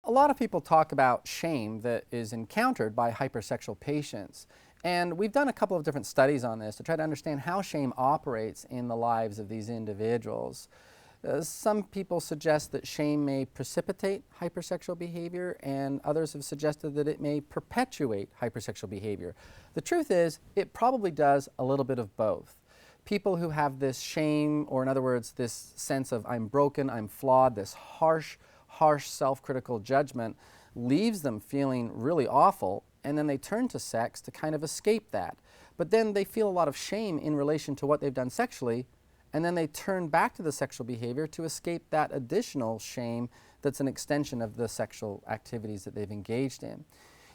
A lot of people talk about shame that is encountered by hypersexual patients. And we've done a couple of different studies on this to try to understand how shame operates in the lives of these individuals. Some people suggest that shame may precipitate hypersexual behavior, and others have suggested that it may perpetuate hypersexual behavior. The truth is, it probably does a little bit of both. People who have this shame, or in other words, this sense of I'm broken, I'm flawed, this harsh self-critical judgment leaves them feeling really awful, and then they turn to sex to kind of escape that. But then they feel a lot of shame in relation to what they've done sexually, and then they turn back to the sexual behavior to escape that additional shame that's an extension of the sexual activities that they've engaged in.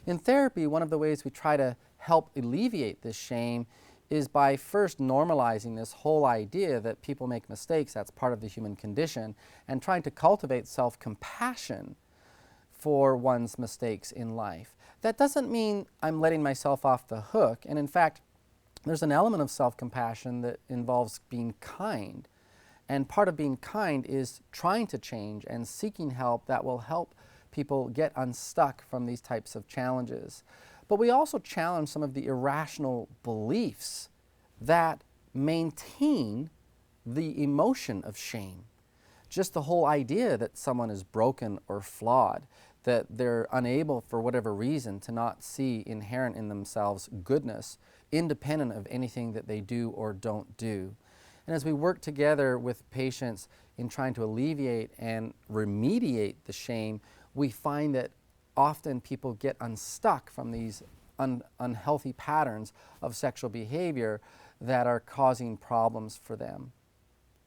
In therapy, one of the ways we try to help alleviate this shame is by first normalizing this whole idea that people make mistakes, that's part of the human condition, and trying to cultivate self-compassion for one's mistakes in life. That doesn't mean I'm letting myself off the hook, and in fact, there's an element of self-compassion that involves being kind. And part of being kind is trying to change and seeking help that will help people get unstuck from these types of challenges. But we also challenge some of the irrational beliefs that maintain the emotion of shame. Just the whole idea that someone is broken or flawed, that they're unable for whatever reason to not see inherent in themselves goodness, independent of anything that they do or don't do. And as we work together with patients in trying to alleviate and remediate the shame, we find that often people get unstuck from these unhealthy patterns of sexual behavior that are causing problems for them.